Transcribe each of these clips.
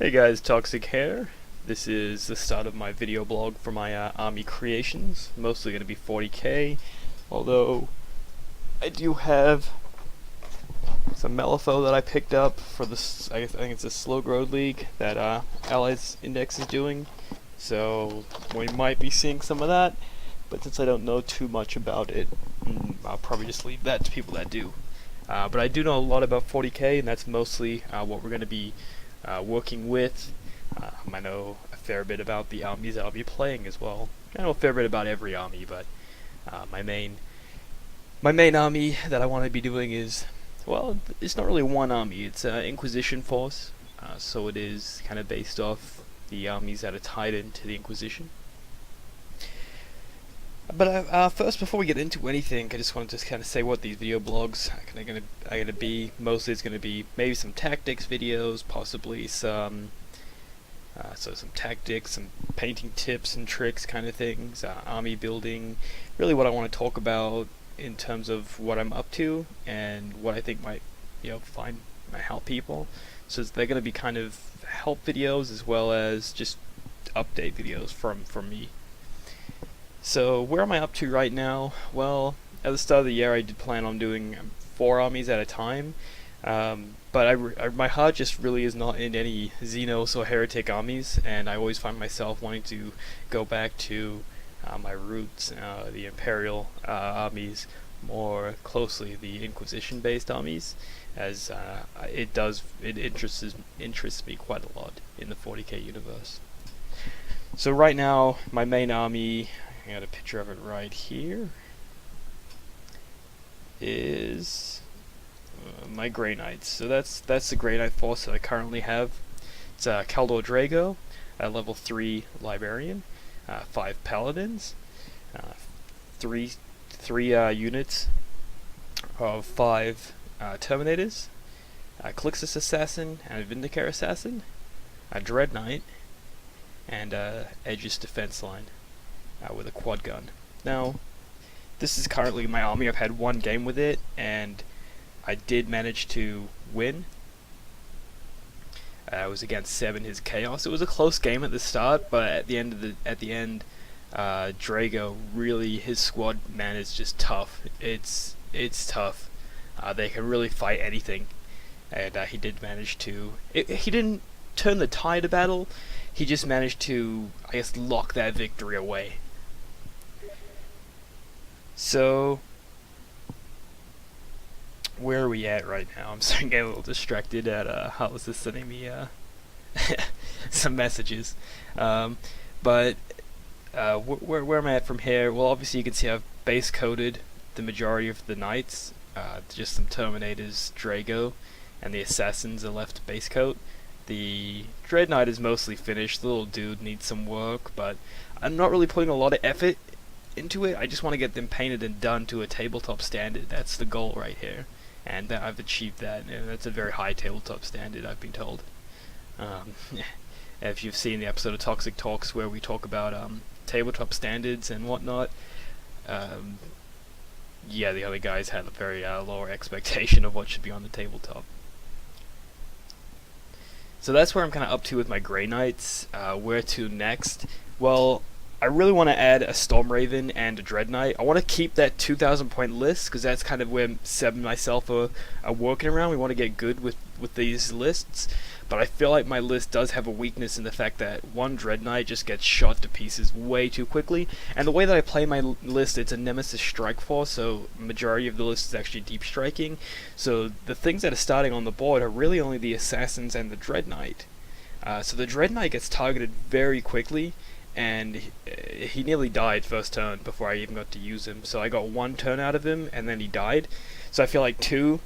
Hey guys, Toxic Hair. This is the start of my video blog for my army creations. Mostly going to be 40k, although I do have some Malifaux that I picked up for this. I think it's a slow growth league that Allies Index is doing. So we might be seeing some of that, but since I don't know too much about it, I'll probably just leave that to people that do. But I do know a lot about 40k, and that's mostly what we're going to be working with. I know a fair bit about the armies that I'll be playing as well. I know a fair bit about every army, but my main army that I want to be doing is, well, it's not really one army. It's an Inquisition force, so it is kind of based off the armies that are tied into the Inquisition. But first, before we get into anything, I just wanted to kind of say what these video blogs are going to be. Mostly, it's going to be maybe some tactics videos, possibly some tactics, some painting tips and tricks kind of things, army building. Really, what I want to talk about in terms of what I'm up to and what I think might help people. So they're going to be kind of help videos as well as just update videos from me. So where am I up to right now? Well, at the start of the year I did plan on doing 4 armies at a time, but my heart just really is not in any Xenos or Heretic armies, and I always find myself wanting to go back to my roots, the Imperial armies, more closely the Inquisition-based armies, as it interests me quite a lot in the 40k universe. So right now, my main army, I got a picture of it right here, is my Grey Knights. So that's the Grey Knight force that I currently have. It's Kaldor Drago, a level 3 Librarian, 5 Paladins, 3 units of 5 Terminators, a Calixtus Assassin and a Vindicare Assassin, a Dread Knight, and Aegis Defense Line with a quad gun. Now, this is currently my army. I've had 1 game with it, and I did manage to win. I was against 7 his Chaos. It was a close game at the start, but at the end, Drago really, his squad, man, is just tough. It's tough. They can really fight anything, and he did manage to. He didn't turn the tide of battle. He just managed to, I guess, lock that victory away. So, where are we at right now? I'm starting to get a little distracted at Heartless is sending me some messages. But where am I at from here? Well, obviously you can see I've base coded the majority of the knights. Just some Terminators, Drago, and the Assassins are left to base coat. The Dread Knight is mostly finished. The little dude needs some work, but I'm not really putting a lot of effort into it. I just want to get them painted and done to a tabletop standard. That's the goal right here, and I've achieved that, and that's a very high tabletop standard, I've been told. If you've seen the episode of Toxic Talks where we talk about tabletop standards and whatnot, yeah, the other guys had a very lower expectation of what should be on the tabletop. So that's where I'm kind of up to with my Grey Knights. Where to next? Well, I really want to add a Storm Raven and a Dread Knight. I want to keep that 2,000 point list, because that's kind of where Seb and myself are working around. We want to get good with these lists, but I feel like my list does have a weakness in the fact that 1 Dread Knight just gets shot to pieces way too quickly, and the way that I play my list, it's a Nemesis Strike Force, so majority of the list is actually deep striking, so the things that are starting on the board are really only the Assassins and the Dread Knight. So the Dread Knight gets targeted very quickly, and he nearly died first turn before I even got to use him. So I got 1 turn out of him, and then he died. So I feel like 2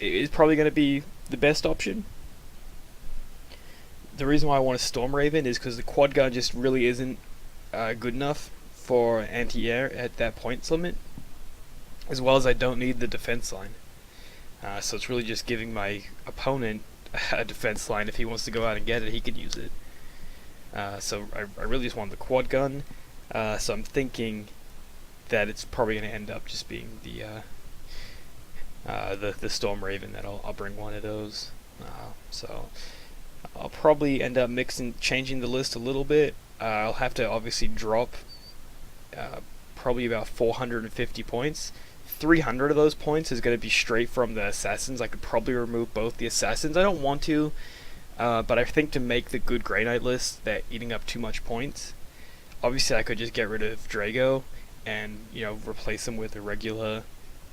is probably going to be the best option. The reason why I want a Storm Raven is because the quad gun just really isn't good enough for anti-air at that points limit, as well as I don't need the defense line. So it's really just giving my opponent a defense line. If he wants to go out and get it, he can use it. So I really just want the quad gun, so I'm thinking that it's probably going to end up just being the Storm Raven. That I'll bring 1 of those. So I'll probably end up changing the list a little bit. I'll have to obviously drop uh, probably about 450 points. 300 of those points is going to be straight from the assassins. I could probably remove both the assassins. I don't want to, but I think to make the good Grey Knight list, that eating up too much points. Obviously, I could just get rid of Drago and replace him with a regular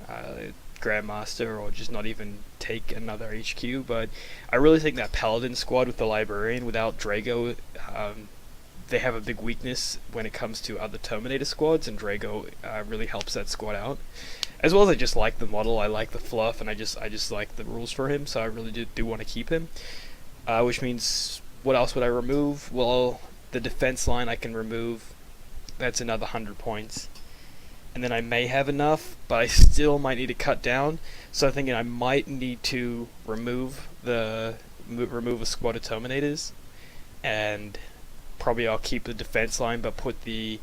uh, Grandmaster, or just not even take another HQ. But I really think that Paladin squad with the Librarian without Drago, they have a big weakness when it comes to other Terminator squads, and Drago really helps that squad out. As well as I just like the model, I like the fluff, and I just like the rules for him, so I really do want to keep him. Which means, what else would I remove? Well, the defense line I can remove. That's another 100 points. And then I may have enough, but I still might need to cut down. So I'm thinking I might need to remove a squad of Terminators, and probably I'll keep the defense line, but put the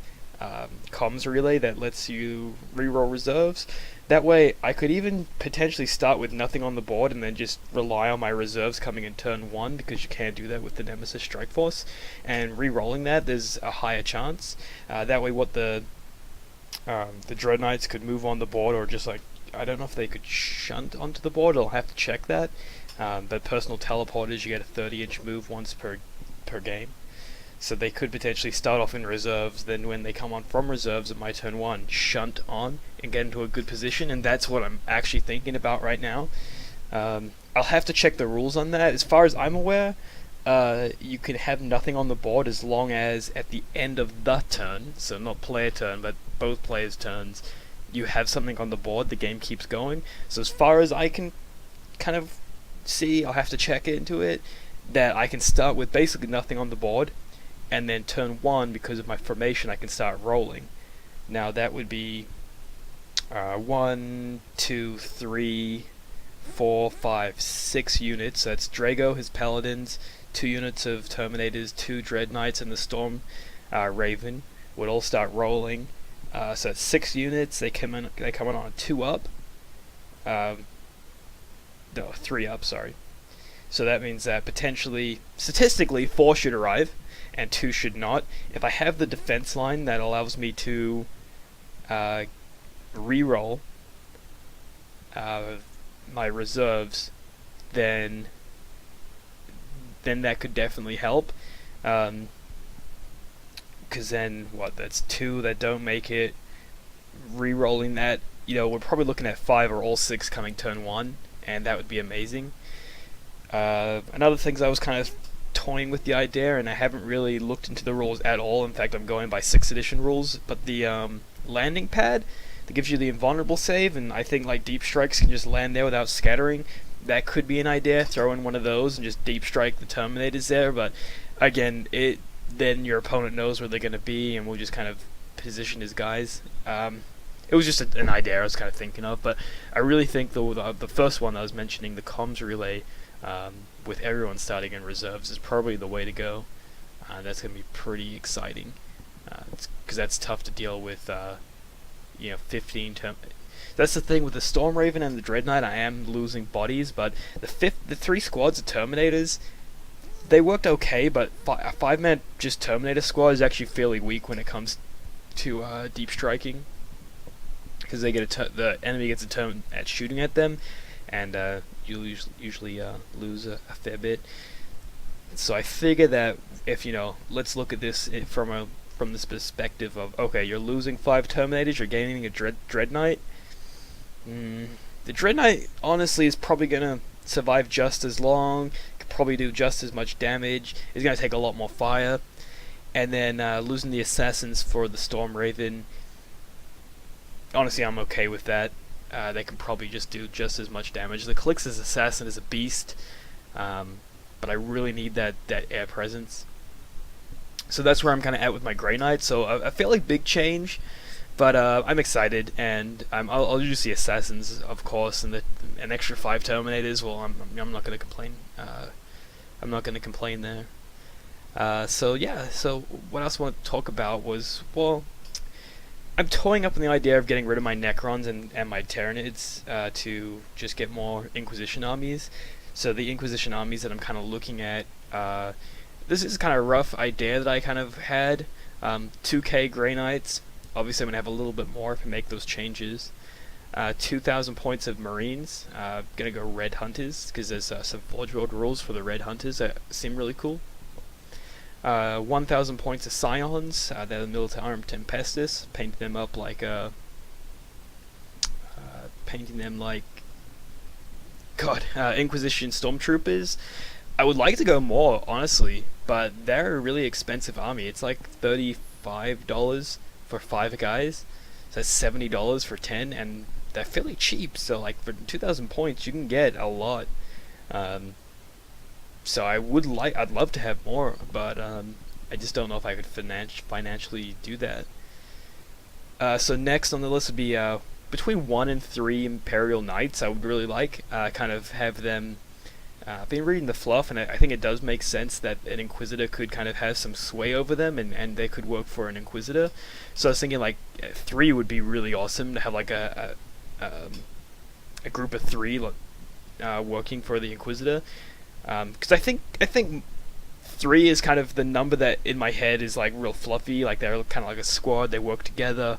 comms relay that lets you reroll reserves. That way, I could even potentially start with nothing on the board and then just rely on my reserves coming in turn 1, because you can't do that with the Nemesis Strike Force. And re-rolling that, there's a higher chance. That way, what the Dread Knights could move on the board, or just I don't know if they could shunt onto the board. I'll have to check that. But personal teleporters, you get a 30-inch move once per game. So they could potentially start off in reserves, then when they come on from reserves at my turn 1, shunt on and get into a good position, and that's what I'm actually thinking about right now. I'll have to check the rules on that. As far as I'm aware, you can have nothing on the board as long as at the end of the turn, so not player turn, but both players' turns, you have something on the board, the game keeps going. So as far as I can kind of see, I'll have to check into it, that I can start with basically nothing on the board, and then turn 1, because of my formation, I can start rolling. Now that would be 1, 2, 3, 4, 5, 6 units. So that's Drago, his Paladins, 2 units of Terminators, 2 Dread Knights, and the Storm Raven would all start rolling. So that's 6 units. They come in on a 2 up. No, 3 up. Sorry. So that means that potentially, statistically, 4 should arrive and 2 should not. If I have the defense line that allows me to re-roll my reserves, then that could definitely help. Because then, that's 2 that don't make it. Re-rolling that, we're probably looking at 5 or all 6 coming turn 1, and that would be amazing. Another things I was kind of toying with the idea, and I haven't really looked into the rules at all. In fact, I'm going by 6th edition rules, but the landing pad that gives you the invulnerable save, and I think deep strikes can just land there without scattering. That could be an idea. Throw in one of those and just deep strike the Terminators there, but again, then your opponent knows where they're going to be, and we'll just kind of position his guys. It was just an idea I was kind of thinking of, but I really think the first one I was mentioning, the comms relay, with everyone starting in reserves, is probably the way to go. That's going to be pretty exciting, because that's tough to deal with. 15 That's the thing with the Storm Raven and the Dread Knight. I am losing bodies, but the 3 squads of Terminators, they worked okay, but a 5-man just Terminator squad is actually fairly weak when it comes to deep striking, because they get the enemy gets a turn at shooting at them, and you'll usually lose a fair bit. So I figure that if let's look at this from this perspective of, okay, you're losing 5 Terminators, you're gaining a Dread Knight. The Dread Knight honestly is probably gonna survive just as long, could probably do just as much damage, is gonna take a lot more fire, and then losing the assassins for the Storm Raven. Honestly, I'm okay with that. They can probably just do just as much damage. The Calix's assassin is a beast, but I really need that air presence. So that's where I'm kind of at with my Grey Knight. So a fairly big change, but I'm excited, and I'll use the assassins, of course, and an extra 5 Terminators. Well, I'm not going to complain. I'm not going to complain there. So yeah. So what else I want to talk about was, well, I'm toying up on the idea of getting rid of my Necrons and my Tyranids to just get more Inquisition armies. So the Inquisition armies that I'm kind of looking at, this is kind of a rough idea that I kind of had. 2k Grey Knights. Obviously, I'm gonna have a little bit more if I make those changes. 2,000 points of Marines. Gonna go Red Hunters because there's some Forge World rules for the Red Hunters that seem really cool. 1,000 points of Scions. They're the Militarum Tempestus. Painting them up like Inquisition Stormtroopers. I would like to go more, honestly, but they're a really expensive army. It's like $35 for 5 guys. So that's $70 for 10, and they're fairly cheap. So like for 2,000 points, you can get a lot. So I'd love to have more, but I just don't know if I could financially do that. So next on the list would be between 1 and 3 Imperial Knights. I would really like kind of have them. I've been reading the fluff, and I think it does make sense that an Inquisitor could kind of have some sway over them, and they could work for an Inquisitor. So I was thinking like 3 would be really awesome to have like a group of 3 working for the Inquisitor. Because I think 3 is kind of the number that in my head is like real fluffy. Like they're kind of like a squad. They work together.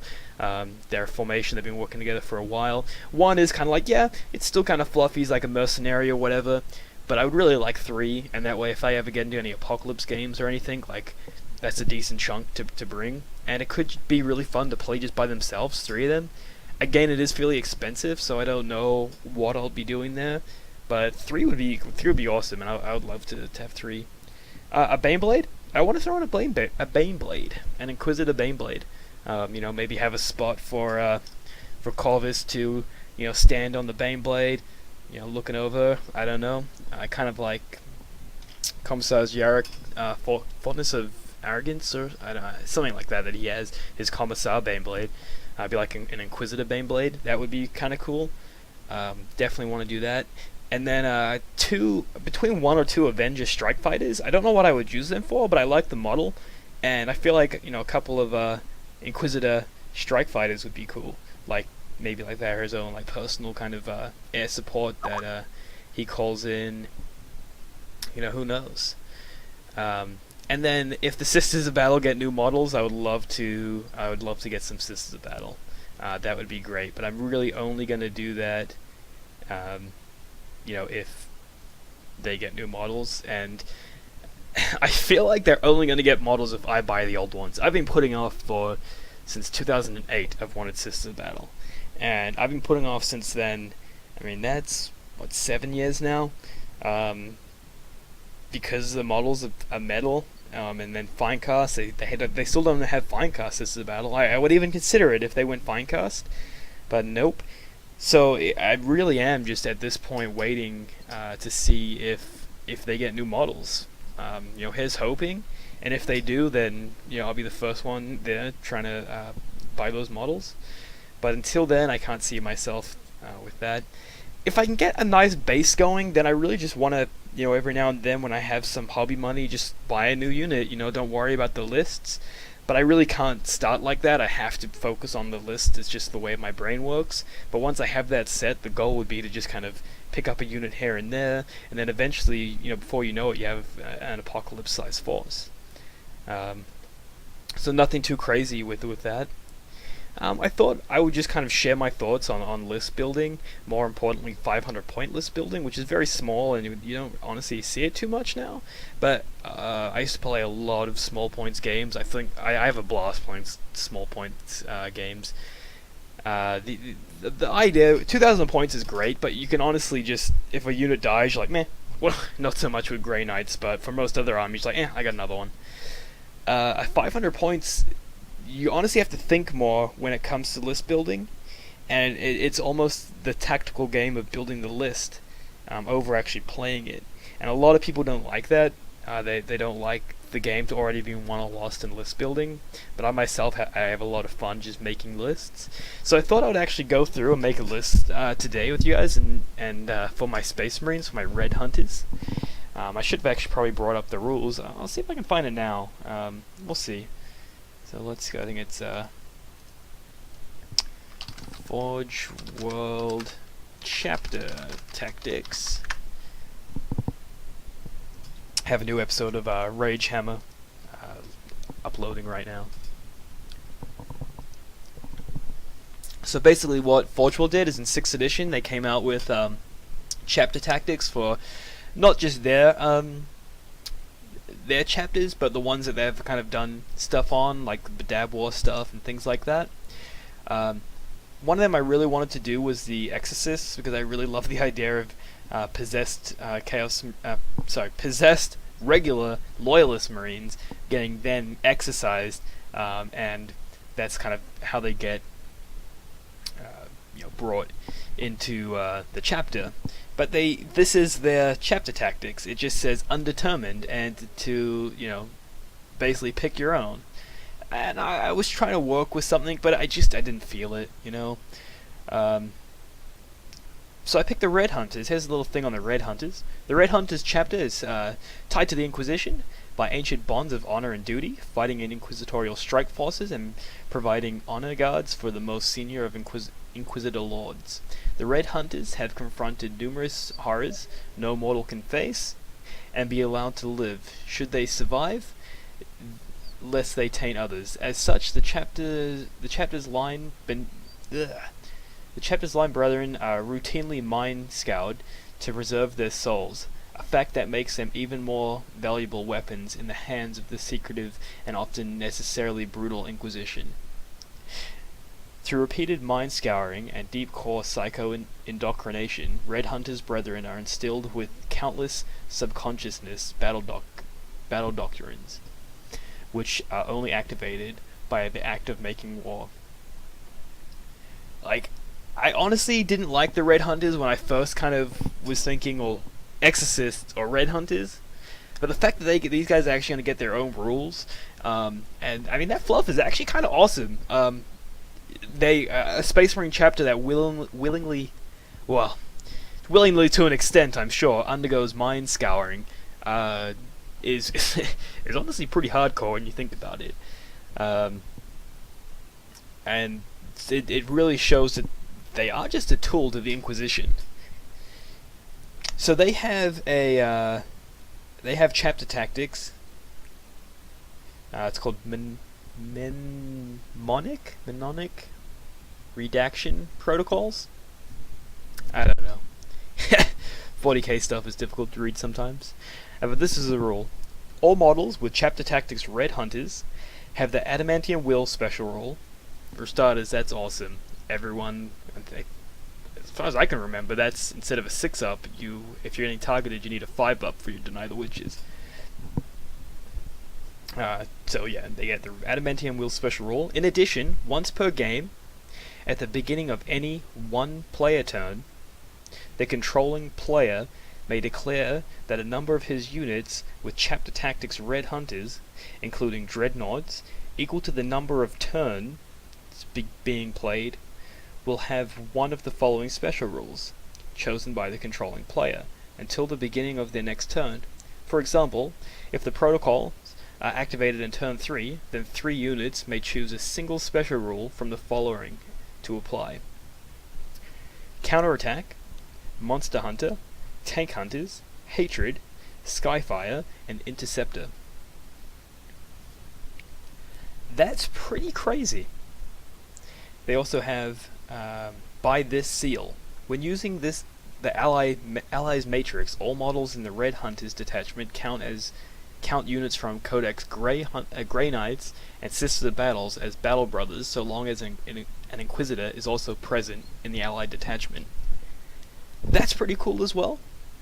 Their formation, they've been working together for a while. 1 is kind of like, yeah, it's still kind of fluffy. He's like a mercenary or whatever. But I would really like 3, and that way if I ever get into any Apocalypse games or anything, like that's a decent chunk to bring. And it could be really fun to play just by themselves, 3 of them. Again, it is fairly expensive, so I don't know what I'll be doing there. But 3 would be awesome, and I would love to have 3. A Baneblade? I want to throw in a Baneblade, an Inquisitor Baneblade. Maybe have a spot for Corvus to, stand on the Baneblade, looking over. I don't know. I kind of like Commissar's Yarrick, Fortness of Arrogance, or I don't know, something like that he has. His Commissar Baneblade. I'd be like an Inquisitor Baneblade. That would be kind of cool. Definitely want to do that. And then between 1 or 2 Avenger Strike Fighters. I don't know what I would use them for, but I like the model, and I feel like a couple of Inquisitor Strike Fighters would be cool. Like maybe like they have his own like personal kind of air support that he calls in. Who knows? And then if the Sisters of Battle get new models, I would love to get some Sisters of Battle. That would be great. But I'm really only gonna do that. If they get new models, and I feel like they're only going to get models if I buy the old ones. I've been putting off since 2008. I've wanted Sisters of Battle, and I've been putting off since then. I mean, that's 7 years now, because the models are metal, and then Finecast. They still don't have Finecast Sisters of Battle. I would even consider it if they went Finecast, but nope. So I really am just at this point waiting to see if they get new models. Here's hoping, and if they do, then I'll be the first one there trying to buy those models. But until then, I can't see myself with that. If I can get a nice base going, then I really just want to every now and then when I have some hobby money, just buy a new unit. Don't worry about the lists. But I really can't start like that. I have to focus on the list. It's just the way my brain works. But once I have that set, the goal would be to just kind of pick up a unit here and there, and then eventually, before you know it, you have an Apocalypse-sized force. So nothing too crazy with that. I thought I would just kind of share my thoughts on list building, more importantly 500 point list building, which is very small and you don't honestly see it too much now, but I used to play a lot of small points games. I think I have a blast playing small points games. The idea, 2,000 points is great, but you can honestly just, if a unit dies, you're like, meh. Well, not so much with Grey Knights, but for most other armies, like, I got another one. 500 points, you honestly have to think more when it comes to list building, and it's almost the tactical game of building the list over actually playing it. And a lot of people don't like that. They don't like the game to already be won or lost in list building, but I myself I have a lot of fun just making lists. So I thought I would actually go through and make a list today with you guys, and for my Space Marines, for my Red Hunters. I should have actually probably brought up the rules. I'll see if I can find it now. We'll see. So let's go. I think it's Forge World Chapter Tactics. have a new episode of Rage Hammer uploading right now. So basically what Forge World did is in 6th edition they came out with chapter tactics for not just their chapters, but the ones that they've kind of done stuff on, like the Dab War stuff and things like that. One of them I really wanted to do was the Exorcists, because I really love the idea of possessed regular Loyalist Marines getting then exorcised, and that's kind of how they get brought into the chapter. But this is their chapter tactics. It just says undetermined, and to basically pick your own. And I was trying to work with something, but I didn't feel it, So I picked the Red Hunters. Here's a little thing on the Red Hunters. The Red Hunters chapter is tied to the Inquisition by ancient bonds of honor and duty, fighting in inquisitorial strike forces and providing honor guards for the most senior of Inquisitor lords. The Red Hunters have confronted numerous horrors no mortal can face, and be allowed to live, should they survive, lest they taint others. As such, the chapter's line brethren are routinely mind-scoured to preserve their souls, a fact that makes them even more valuable weapons in the hands of the secretive and often necessarily brutal Inquisition. Through repeated mind-scouring and deep-core psycho-indoctrination, Red Hunters' brethren are instilled with countless subconsciousness battle doctrines, which are only activated by the act of making war. I honestly didn't like the Red Hunters when I first kind of was thinking, well, Exorcists or Red Hunters, but the fact that these guys are actually going to get their own rules, and I mean that fluff is actually kind of awesome. A Space Marine chapter that willingly to an extent, I'm sure, undergoes mind scouring, is is honestly pretty hardcore when you think about it, and it really shows that they are just a tool to the Inquisition. So they have chapter tactics. It's called mnemonic redaction protocols. I don't know. 40k stuff is difficult to read sometimes. But this is the rule. All models with chapter tactics Red Hunters have the Adamantium Will special rule. For starters, that's awesome. Everyone, as far as I can remember, that's instead of a 6-up, if you're getting targeted, you need a 5-up for your Deny the Witches. So yeah, they get the Adamantium Will special rule. In addition, once per game, at the beginning of any one-player turn, the controlling player may declare that a number of his units with chapter tactics Red Hunters, including Dreadnoughts, equal to the number of turns being played, will have one of the following special rules, chosen by the controlling player, until the beginning of their next turn. For example, if the protocols are activated in turn 3, then 3 units may choose a single special rule from the following to apply: Counterattack, Monster Hunter, Tank Hunters, Hatred, Skyfire, and Interceptor. That's pretty crazy. They also have by this seal. When using the Allies Matrix, all models in the Red Hunters detachment count units from Codex Grey Knights and Sisters of Battles as Battle Brothers, so long as an Inquisitor is also present in the Allied detachment. That's pretty cool as well.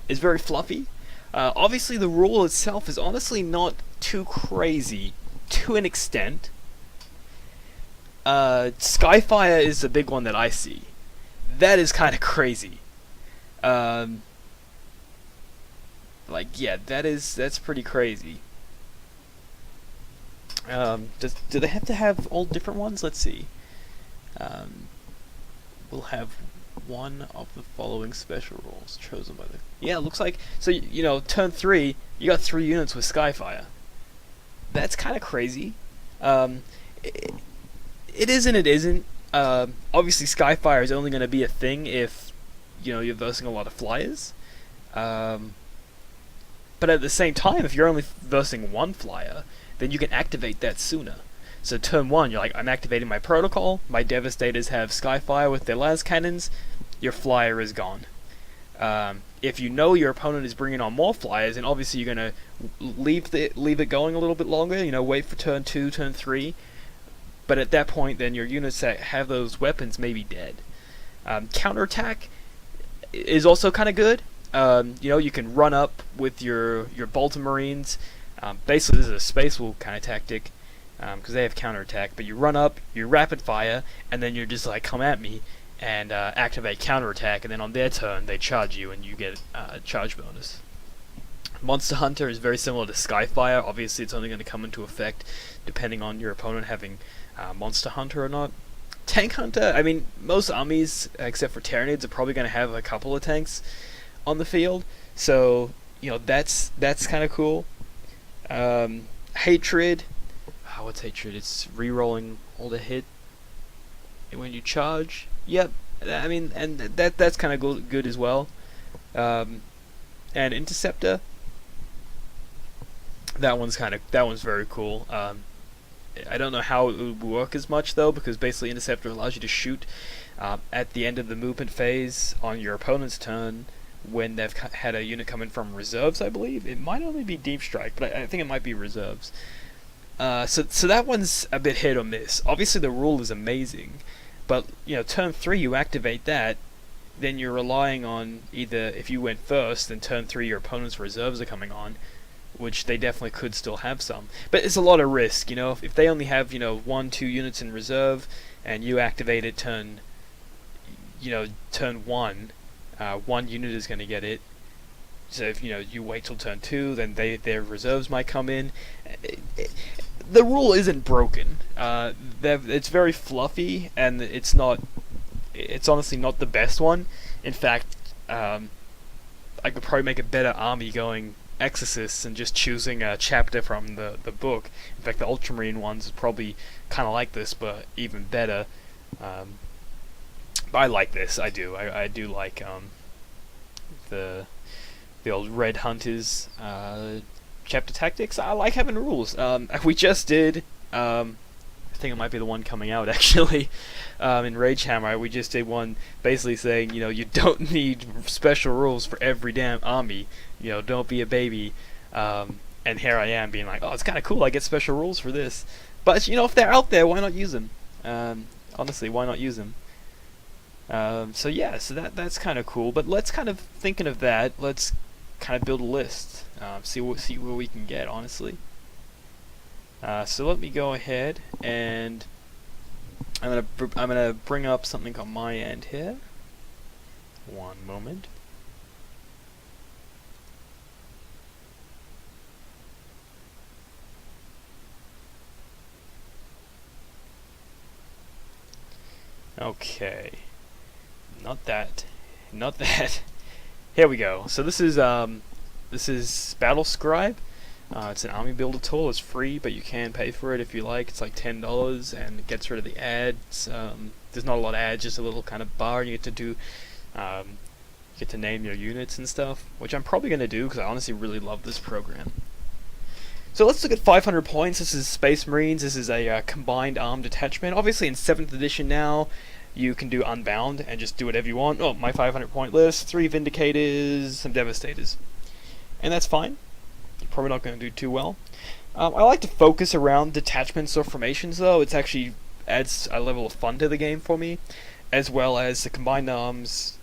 It's very fluffy. Obviously the rule itself is honestly not too crazy, to an extent. Skyfire is the big one that I see. That is kind of crazy. That's pretty crazy. Do they have to have all different ones? Let's see. We'll have one of the following special rules chosen by the... Yeah, it looks like... So, turn 3, you got 3 units with Skyfire. That's kind of crazy. It is and it isn't. Obviously, Skyfire is only going to be a thing if, you're versing a lot of flyers. But at the same time, if you're only versing one flyer, then you can activate that sooner. So turn one, you're like, I'm activating my protocol. My Devastators have Skyfire with their las cannons. Your flyer is gone. If you know your opponent is bringing on more flyers, then obviously you're gonna leave it going a little bit longer. Wait for turn 2, turn 3. But at that point, then your units that have those weapons may be dead. Counterattack is also kind of good. You can run up with your Bolter Marines. Basically, this is a Space Wolf kind of tactic because they have counterattack. But you run up, you rapid fire, and then you're just like, come at me, and activate counterattack. And then on their turn, they charge you, and you get a charge bonus. Monster Hunter is very similar to Skyfire. Obviously, it's only going to come into effect depending on your opponent having Monster Hunter or not. Tank Hunter, I mean, most armies, except for Tyranids, are probably going to have a couple of tanks on the field. So, that's kind of cool. Hatred. What's Hatred? It's re-rolling all the hit when you charge. Yep. I mean, and that's kind of good as well. And Interceptor. That one's very cool. I don't know how it would work as much though, because basically Interceptor allows you to shoot at the end of the movement phase on your opponent's turn when they've had a unit come in from reserves. I believe it might only be Deep Strike, but I think it might be reserves. So that one's a bit hit or miss. Obviously the rule is amazing, but turn 3 you activate that, then you're relying on either if you went first, then turn 3 your opponent's reserves are coming on, which they definitely could still have some. But it's a lot of risk, if they only have, 1-2 units in reserve, and you activate it turn 1, one unit is going to get it. So if, you wait till turn 2, then their reserves might come in. The rule isn't broken. It's very fluffy, and it's honestly not the best one. In fact, I could probably make a better army going Exorcists and just choosing a chapter from the book. In fact, the Ultramarine ones is probably kind of like this, but even better. But I like this. I do. I do like the old Red Hunters chapter tactics. I like having rules. We just did. I think it might be the one coming out actually. In Ragehammer, we just did one basically saying, you don't need special rules for every damn army. Don't be a baby. And here I am being like, oh, it's kind of cool. I get special rules for this. But if they're out there, why not use them? Honestly, why not use them? So that's kind of cool. But let's kind of thinking of that. Let's kind of build a list. See where we can get. Honestly. So let me go ahead and I'm gonna bring up something on my end here. One moment. Okay. Not that. Here we go. So this is Battle Scribe. It's an army builder tool. It's free, but you can pay for it if you like. It's like $10, and it gets rid of the ads. There's not a lot of ads, just a little kind of bar. You get to name your units and stuff, which I'm probably going to do because I honestly really love this program. So let's look at 500 points. This is Space Marines. This is a combined armed detachment. Obviously in 7th edition now, you can do Unbound and just do whatever you want. Oh, my 500 point list, 3 Vindicators, some Devastators. And that's fine. You're probably not going to do too well. I like to focus around detachments or formations though. It actually adds a level of fun to the game for me. As well as the combined arms,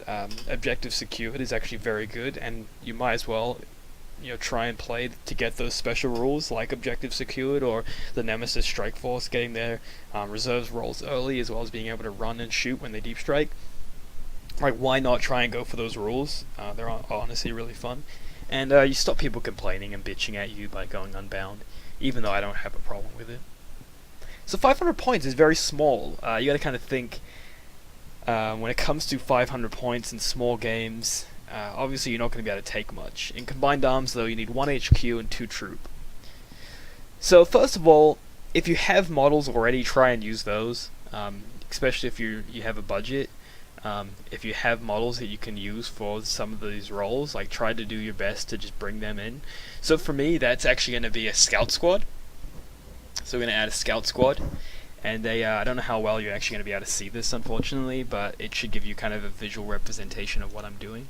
objective secured is actually very good, and you might as well try and play to get those special rules like objective secured or the Nemesis Strike Force getting their reserves rolls early, as well as being able to run and shoot when they deep strike. Like, why not try and go for those rules? They're honestly really fun, and you stop people complaining and bitching at you by going Unbound, even though I don't have a problem with it. So 500 points is very small. You got to kind of think when it comes to 500 points in small games. Obviously, you're not going to be able to take much. In combined arms, though, you need 1 HQ and 2 troop. So, first of all, if you have models already, try and use those. Especially if you have a budget. If you have models that you can use for some of these roles, like try to do your best to just bring them in. So for me, that's actually going to be a scout squad. So we're going to add a scout squad, and I don't know how well you're actually going to be able to see this, unfortunately, but it should give you kind of a visual representation of what I'm doing.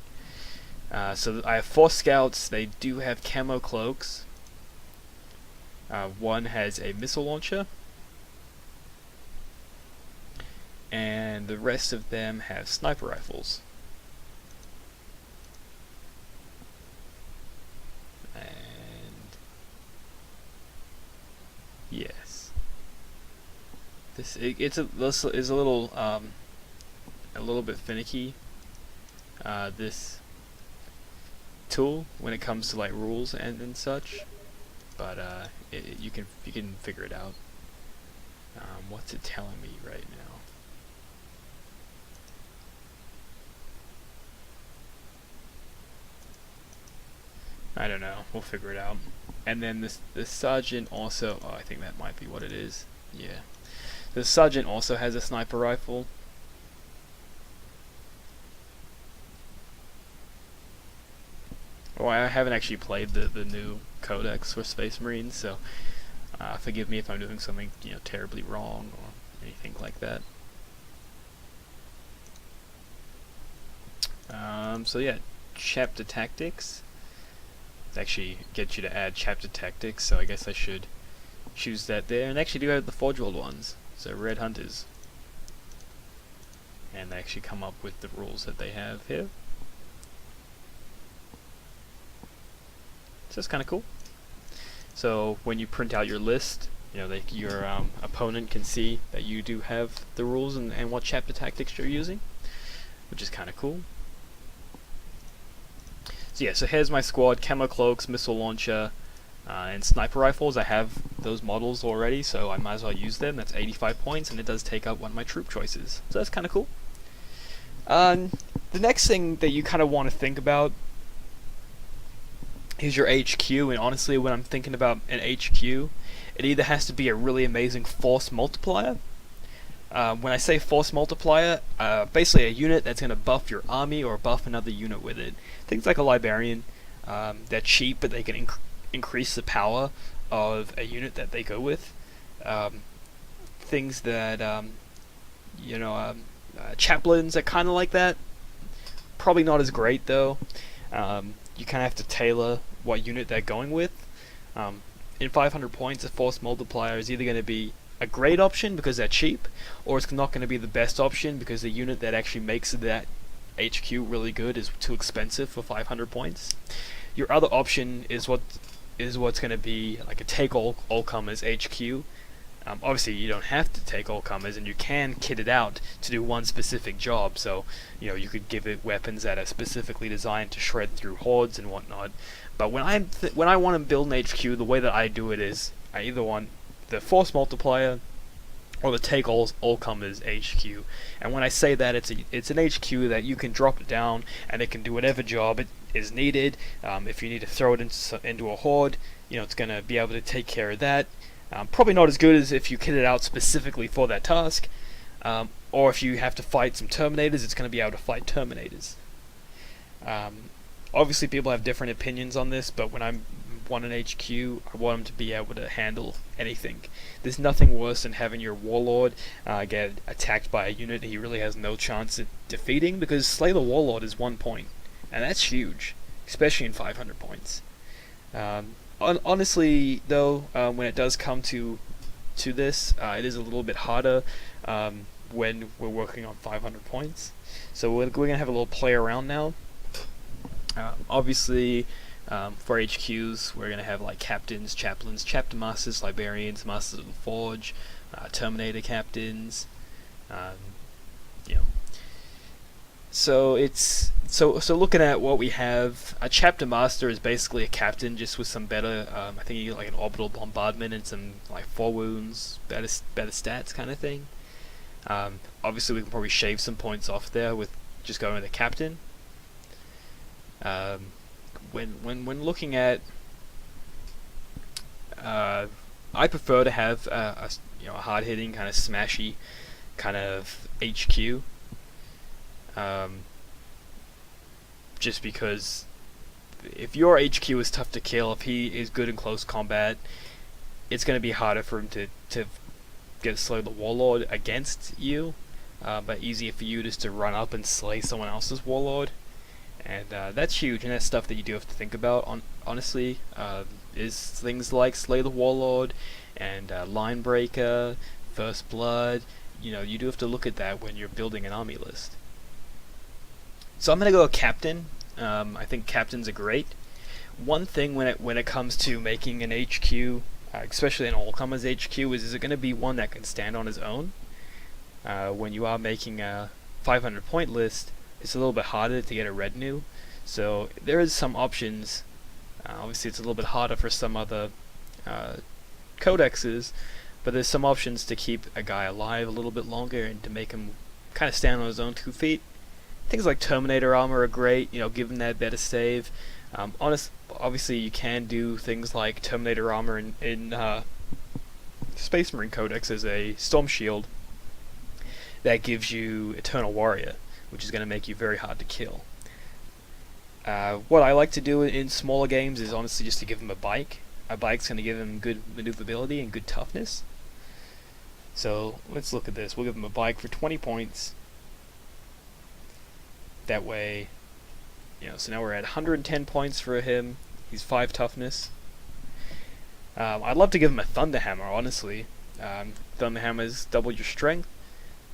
So I have 4 scouts. They do have camo cloaks. One has a missile launcher, and the rest of them have sniper rifles. And yes, this is a little bit finicky. This tool when it comes to like rules and such, but you can figure it out. What's it telling me right now? I don't know. We'll figure it out. And then the sergeant also. Oh, I think that might be what it is. Yeah. The sergeant also has a sniper rifle. Well, I haven't actually played the new codex for Space Marines, so forgive me if I'm doing something terribly wrong or anything like that. So yeah, chapter tactics. It actually gets you to add chapter tactics, so I guess I should choose that there. And actually do have the Forge World ones, so Red Hunters. And they actually come up with the rules that they have here. So that's kind of cool. So when you print out your list, your opponent can see that you do have the rules and what chapter tactics you're using, which is kind of cool. So yeah, so here's my squad: camo cloaks, missile launcher, and sniper rifles. I have those models already, so I might as well use them. That's 85 points, and it does take up one of my troop choices. So that's kind of cool. The next thing that you kind of want to think about is your HQ, and honestly, when I'm thinking about an HQ, it either has to be a really amazing force multiplier. When I say force multiplier, basically a unit that's going to buff your army or buff another unit with it. Things like a Librarian, they're cheap, but they can increase the power of a unit that they go with. Things that, chaplains are kind of like that. Probably not as great, though. You kind of have to tailor what unit they're going with. In 500 points, a force multiplier is either going to be a great option because they're cheap, or it's not going to be the best option because the unit that actually makes that HQ really good is too expensive for 500 points. Your other option is what's going to be like a take all comers HQ. Obviously, you don't have to take all comers, and you can kit it out to do one specific job. So, you could give it weapons that are specifically designed to shred through hordes and whatnot. But when I want to build an HQ, the way that I do it is I either want the force multiplier or the take all comers HQ. And when I say that, it's an HQ that you can drop it down and it can do whatever job it is needed. If you need to throw it into a horde, it's going to be able to take care of that. Probably not as good as if you kit it out specifically for that task, or if you have to fight some Terminators, it's going to be able to fight Terminators. Obviously, people have different opinions on this, but when I want an HQ, I want them to be able to handle anything. There's nothing worse than having your Warlord get attacked by a unit that he really has no chance at defeating, because Slay the Warlord is 1 point, and that's huge, especially in 500 points. Honestly, though, when it does come to this, it is a little bit harder when we're working on 500 points. So we're going to have a little play around now. Obviously, for HQs, we're going to have like captains, chaplains, chapter masters, librarians, masters of the forge, Terminator captains. So so looking at what we have, a chapter master is basically a captain just with some better, I think you get like an orbital bombardment and some like 4 wounds, better stats kind of thing. Obviously we can probably shave some points off there with just going with a captain. When looking at, I prefer to have a hard hitting kind of smashy kind of HQ. Um, just because if your HQ is tough to kill, if he is good in close combat, it's going to be harder for him to get slay the warlord against you, but easier for you just to run up and slay someone else's warlord. And that's huge, and that's stuff that you do have to think about. Honestly, is things like Slay the Warlord and Line Breaker, First Blood. You do have to look at that when you're building an army list. So I'm gonna go a captain. I think captains are great. One thing when it comes to making an HQ, especially an all-comers HQ, is it going to be one that can stand on his own? When you are making a 500 point list, it's a little bit harder to get a retinue. So there is some options. Obviously, it's a little bit harder for some other codexes, but there's some options to keep a guy alive a little bit longer and to make him kind of stand on his own 2 feet. Things like Terminator armor are great, give him that better save. Obviously, you can do things like Terminator armor in Space Marine Codex as a Storm Shield that gives you Eternal Warrior, which is going to make you very hard to kill. What I like to do in smaller games is honestly just to give him a bike. A bike's going to give him good maneuverability and good toughness. So let's look at this. We'll give him a bike for 20 points. That way, so now we're at 110 points for him. He's 5 toughness. I'd love to give him a Thunderhammer, honestly. Thunderhammers double your strength,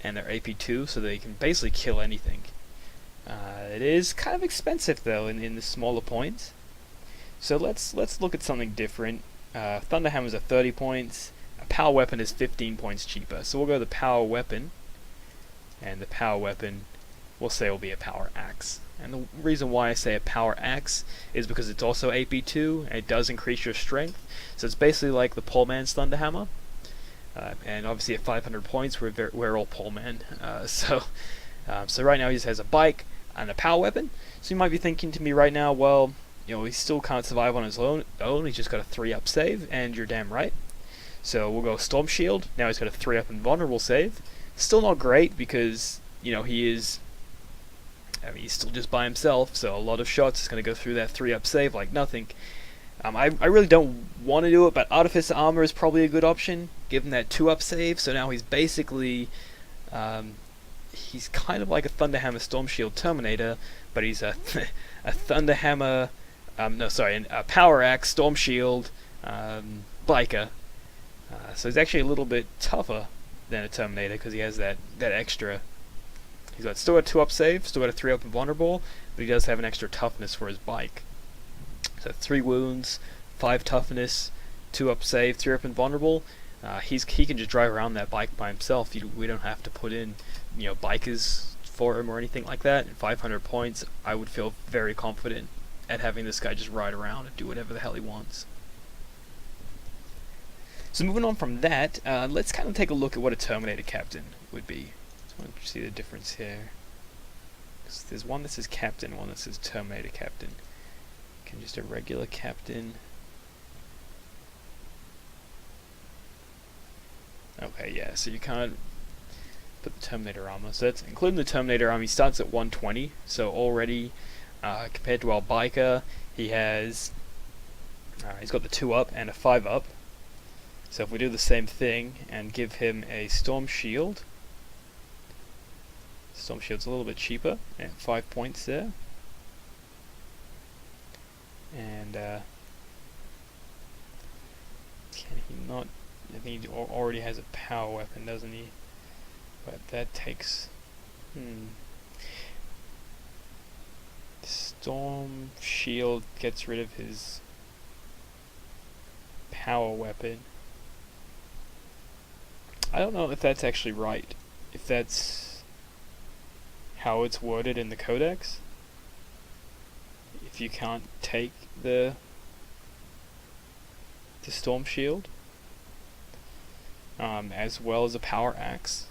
and they're AP2, so they can basically kill anything. It is kind of expensive, though, in the smaller points. So let's look at something different. Thunderhammers are 30 points. A power weapon is 15 points cheaper. So we'll go the power weapon, and the power weapon we'll say will be a power axe. And the reason why I say a power axe is because it's also AP2, and it does increase your strength. So it's basically like the Poleman's Thunderhammer. And obviously at 500 points, we're all Poleman. So right now he just has a bike and a power weapon. So you might be thinking to me right now, well, he still can't survive on his own. He's just got a 3-up save, and you're damn right. So we'll go Storm Shield. Now he's got a 3-up invulnerable save. Still not great because, he's still just by himself, so a lot of shots is going to go through that 3-up save like nothing. I really don't want to do it, but Artificer Armor is probably a good option, given that 2-up save, so now he's basically, he's kind of like a Thunderhammer Storm Shield Terminator, but he's a Thunderhammer, a Power Axe Storm Shield Biker. So he's actually a little bit tougher than a Terminator, because he has that extra. He's still got 2-up save, still got a 3-up invulnerable, but he does have an extra toughness for his bike. So 3 wounds, 5 toughness, 2-up save, 3-up invulnerable. He can just drive around that bike by himself. We don't have to put in, bikers for him or anything like that. At 500 points, I would feel very confident at having this guy just ride around and do whatever the hell he wants. So moving on from that, let's kind of take a look at what a Terminator Captain would be. I want you to see the difference here. There's one that says Captain, one that says Terminator Captain. Can just a regular Captain. Okay, yeah, so you can't put the Terminator armor. So that's including the Terminator armor. He starts at 120. So already, compared to our biker, he's got the 2-up and a 5-up. So if we do the same thing and give him a Storm Shield. Storm Shield's a little bit cheaper, at 5 points there. And can he not? I think he already has a power weapon, doesn't he? But that takes. Storm Shield gets rid of his power weapon. I don't know if that's actually right. If that's how it's worded in the codex. If you can't take the Storm Shield, as well as a Power Axe,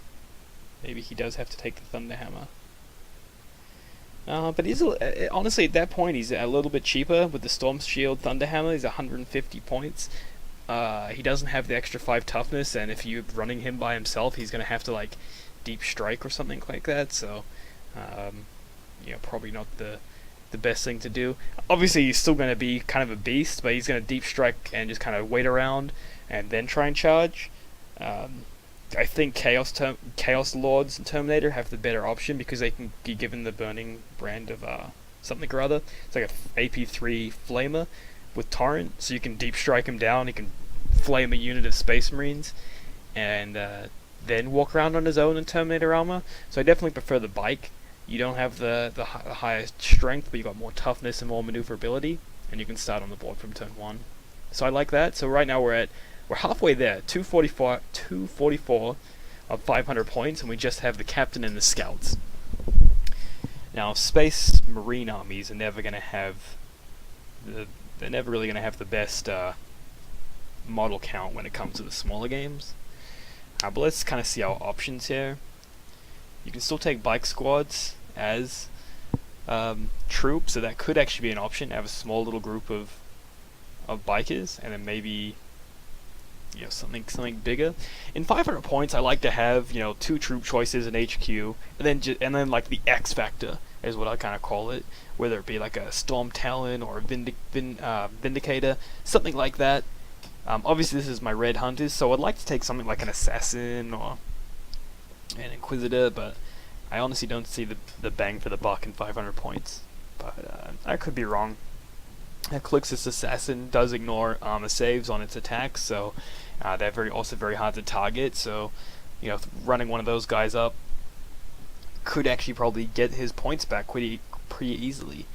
maybe he does have to take the Thunderhammer. But he's honestly at that point he's a little bit cheaper with the Storm Shield Thunderhammer. He's 150 points. He doesn't have the extra 5 toughness, and if you're running him by himself, he's gonna have to like deep strike or something like that. So Probably not the best thing to do. Obviously, he's still going to be kind of a beast, but he's going to deep strike and just kind of wait around and then try and charge. I think Chaos Lords and Terminator have the better option because they can be given the burning brand of something or other. It's like a AP3 Flamer with Torrent, so you can deep strike him down. He can flame a unit of Space Marines and then walk around on his own in Terminator armor. So I definitely prefer the bike. You don't have the highest strength, but you got more toughness and more maneuverability, and you can start on the board from turn 1. So I like that. So right now we're halfway there, 244 of 500 points, and we just have the captain and the scouts. Now, Space Marine armies are never going to have they're never really going to have the best model count when it comes to the smaller games. But let's kind of see our options here. You can still take bike squads as troops, so that could actually be an option. Have a small little group of bikers, and then maybe something bigger. In 500 points, I like to have 2 troop choices in HQ, and then like the X factor is what I kind of call it, whether it be like a Storm Talon or a Vindicator, something like that. Obviously, this is my Red Hunters, so I'd like to take something like an Assassin or an Inquisitor, but I honestly don't see the bang for the buck in 500 points. But I could be wrong. Eclipse's Assassin does ignore armor saves on its attacks, so they're also very hard to target. So, running one of those guys up could actually probably get his points back pretty easily.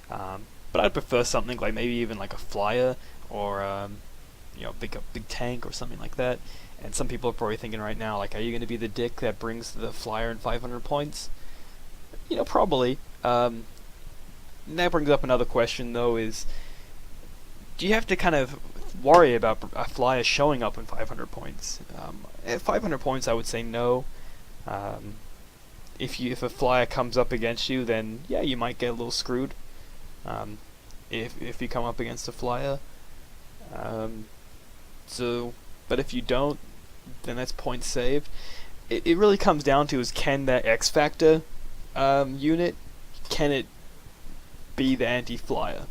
But I'd prefer something like maybe even like a flyer or a big tank or something like that. And some people are probably thinking right now, like, are you going to be the dick that brings the flyer in 500 points? Probably. And that brings up another question, though, is do you have to kind of worry about a flyer showing up in 500 points? At 500 points, I would say no. If a flyer comes up against you, then yeah, you might get a little screwed. If you come up against a flyer. But if you don't, then that's points saved. It really comes down to is can that X Factor unit, can it be the anti-flyer?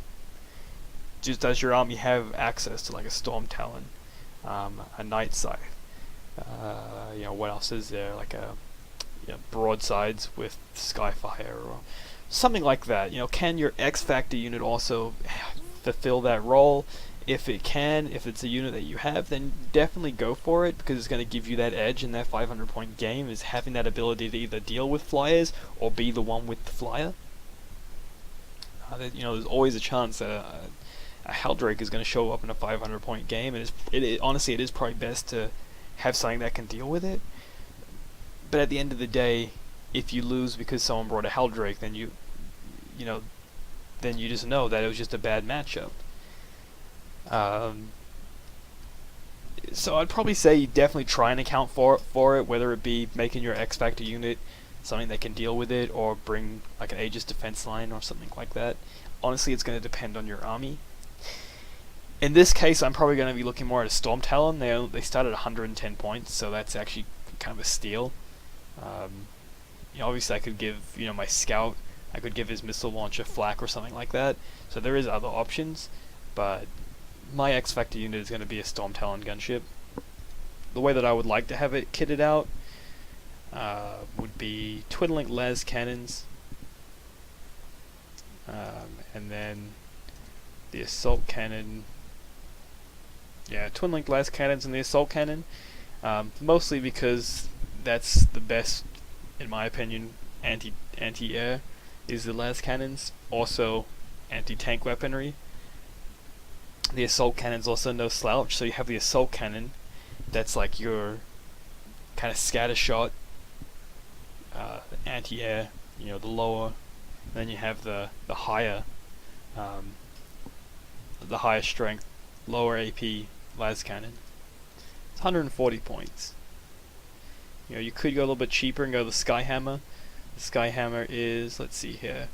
Just does your army have access to like a Storm Talon, a Night Scythe? What else is there? Like a broadsides with Skyfire or something like that. Can your X Factor unit also fulfill that role? If it can, if it's a unit that you have, then definitely go for it, because it's going to give you that edge in that 500 point game, is having that ability to either deal with flyers or be the one with the flyer. There's always a chance that a Helldrake is going to show up in a 500 point game, and honestly, it is probably best to have something that can deal with it. But at the end of the day, if you lose because someone brought a Helldrake, then you just know that it was just a bad matchup. So I'd probably say you definitely try and account for it, whether it be making your X Factor unit something that can deal with it, or bring like an Aegis defense line or something like that. Honestly, it's going to depend on your army. In this case, I'm probably going to be looking more at a Storm Talon. They start at 110 points, so that's actually kind of a steal. Obviously I could give my Scout, I could give his missile launcher flak or something like that. So there is other options, but my X Factor unit is going to be a Storm Talon gunship. The way that I would like to have it kitted out would be twin-link las cannons, and then the assault cannon. Yeah, twin-link las cannons and the assault cannon, mostly because that's the best, in my opinion. Anti-air is the las cannons, also anti-tank weaponry. The assault cannon's also no slouch, so you have the assault cannon, that's like your kind of scatter shot, anti-air, the lower. And then you have the higher strength, lower AP las cannon. It's 140 points. You could go a little bit cheaper and go the Skyhammer. The Skyhammer is, let's see here,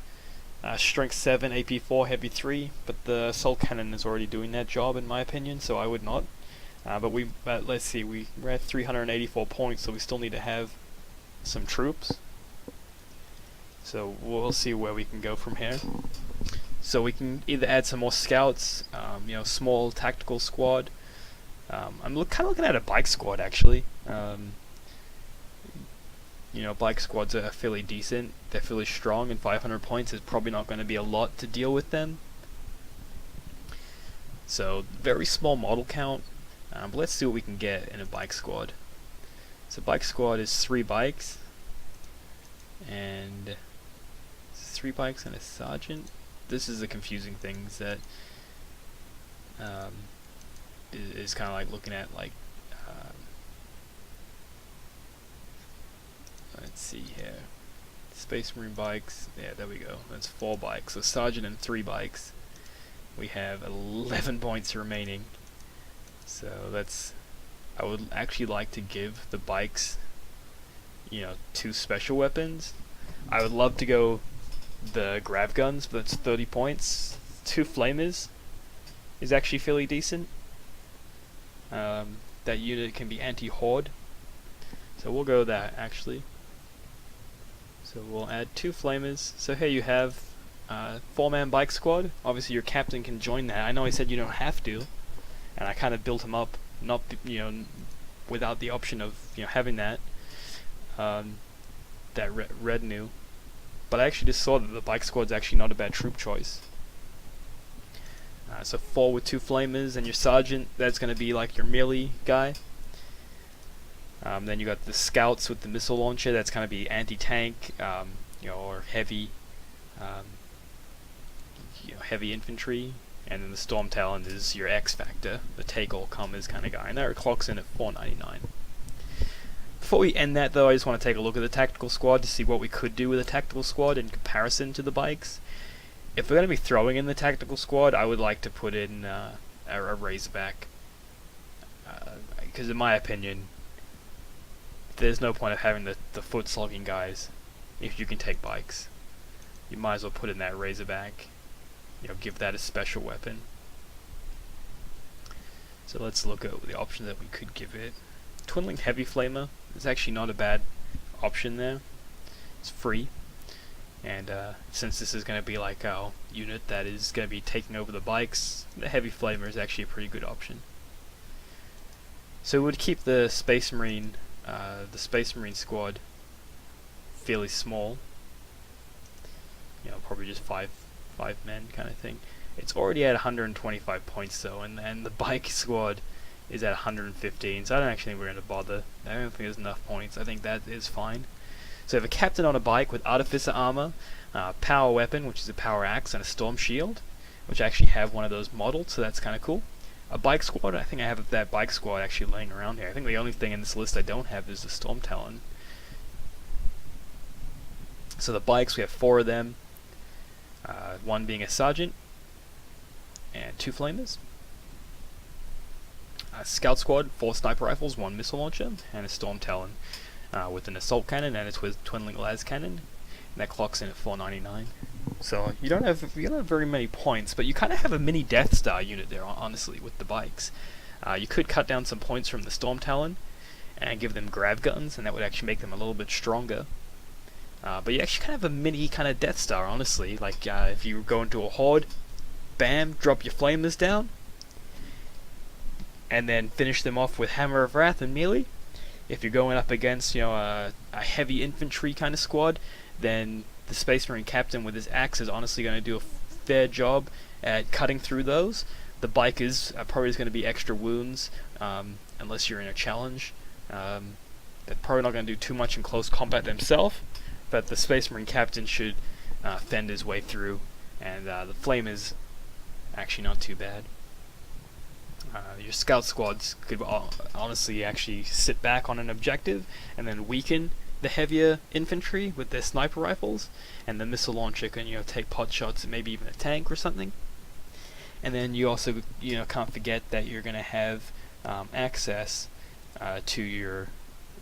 strength 7, AP 4, heavy 3, but the assault cannon is already doing that job in my opinion, so I would not. But let's see, we're at 384 points, so we still need to have some troops. So we'll see where we can go from here. So we can either add some more scouts, small tactical squad. I'm kind of looking at a bike squad actually. Bike squads are fairly decent. They're fairly strong, and 500 points is probably not going to be a lot to deal with them. So very small model count, but let's see what we can get in a bike squad. So bike squad is 3 bikes, and 3 bikes and a sergeant. This is the confusing things that is kind of like looking at like let's see here, Space Marine bikes. Yeah, there we go. That's 4 bikes. So sergeant and 3 bikes. We have 11 points remaining. So that's. I would actually like to give the bikes, 2 special weapons. I would love to go the grav guns, but that's 30 points. 2 flamers is actually fairly decent. That unit can be anti-horde, so we'll go that actually. So we'll add 2 flamers. So here you have 4-man bike squad. Obviously your captain can join that. I know I said you don't have to, and I kind of built him up, not without the option of having that retinue. But I actually just saw that the bike squad's actually not a bad troop choice. So 4 with 2 flamers, and your sergeant, that's going to be like your melee guy. Then you got the scouts with the missile launcher, that's going to be anti-tank, or heavy, heavy infantry. And then the Storm Talon is your X Factor, the take-all-comers kind of guy, and that clocks in at 499. Before we end that though, I just want to take a look at the tactical squad to see what we could do with a tactical squad in comparison to the bikes. If we're going to be throwing in the tactical squad, I would like to put in a Razorback. Because in my opinion, there's no point of having the foot slogging guys if you can take bikes. You might as well put in that Razorback. Give that a special weapon. So let's look at the options that we could give it. Twin-linked heavy flamer is actually not a bad option there. It's free, and since this is going to be like our unit that is going to be taking over the bikes, the heavy flamer is actually a pretty good option. So we would keep the Space Marine squad fairly small. Probably just five men kind of thing. It's already at 125 points though, and the bike squad is at 115, so I don't actually think we're going to bother. I don't think there's enough points. I think that is fine. So we have a captain on a bike with artificer armor, power weapon, which is a power axe, and a storm shield, which I actually have one of those modeled, so that's kind of cool. A bike squad, I think I have that bike squad actually laying around here. I think the only thing in this list I don't have is the Storm Talon. So the bikes, we have 4 of them. 1 being a sergeant, and 2 flamers. Scout squad, 4 sniper rifles, 1 missile launcher, and a Storm Talon with an assault cannon and its with twin-link las cannon. And that clocks in at 499. So you don't have very many points, but you kind of have a mini Death Star unit there, honestly, with the bikes. You could cut down some points from the Storm Talon and give them grav guns, and that would actually make them a little bit stronger. But you actually kind of have a mini kind of Death Star, honestly. Like if you go into a horde, bam, drop your flamers down, and then finish them off with Hammer of Wrath and melee. If you're going up against a heavy infantry kind of squad, then the Space Marine captain with his axe is honestly going to do a fair job at cutting through those. The bike is probably going to be extra wounds, unless you're in a challenge. They're probably not going to do too much in close combat themselves. But the Space Marine captain should fend his way through, and the flame is actually not too bad. Your scout squads could honestly actually sit back on an objective and then weaken the heavier infantry with their sniper rifles, and the missile launcher can take pot shots at maybe even a tank or something. And then you also can't forget that you're going to have access to your,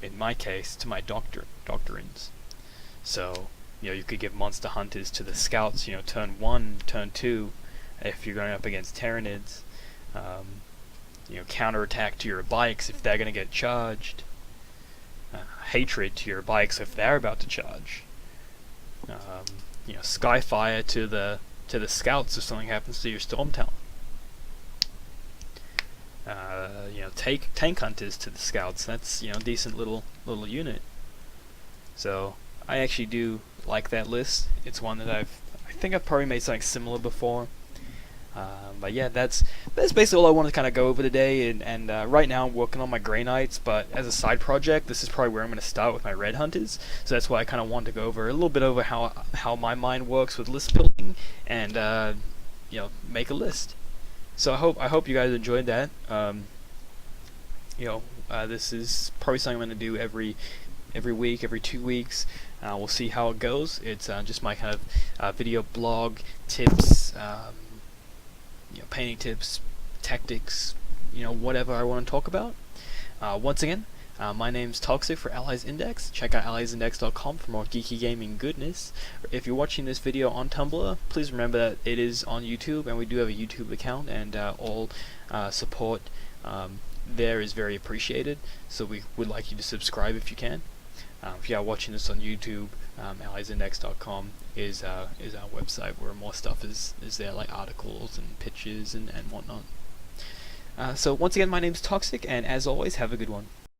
in my case, to my doctrines. So, you could give Monster Hunters to the scouts, turn 1, turn 2, if you're going up against Tyranids. Counterattack to your bikes if they're going to get charged. Hatred to your bikes if they're about to charge. Skyfire to the scouts if something happens to your storm talent. Take tank hunters to the scouts. That's decent little unit. So I actually do like that list. It's one that I think I've probably made something similar before. But yeah, that's basically all I wanted to kind of go over today. And right now I'm working on my Grey Knights, but as a side project, this is probably where I'm going to start with my Red Hunters. So that's why I kind of wanted to go over a little bit over how my mind works with list building and make a list. So I hope you guys enjoyed that. This is probably something I'm going to do every week, every 2 weeks. We'll see how it goes. It's just my kind of video blog tips, painting tips, tactics, whatever I want to talk about. Once again, my name's Toxic for Allies Index. Check out alliesindex.com for more geeky gaming goodness. If you're watching this video on Tumblr, please remember that it is on YouTube, and we do have a YouTube account, and all support there is very appreciated. So we would like you to subscribe if you can. If you are watching this on YouTube, alliesindex.com is our website where more stuff is there, like articles and pictures and whatnot. So once again, my name's Toxic, and as always, have a good one.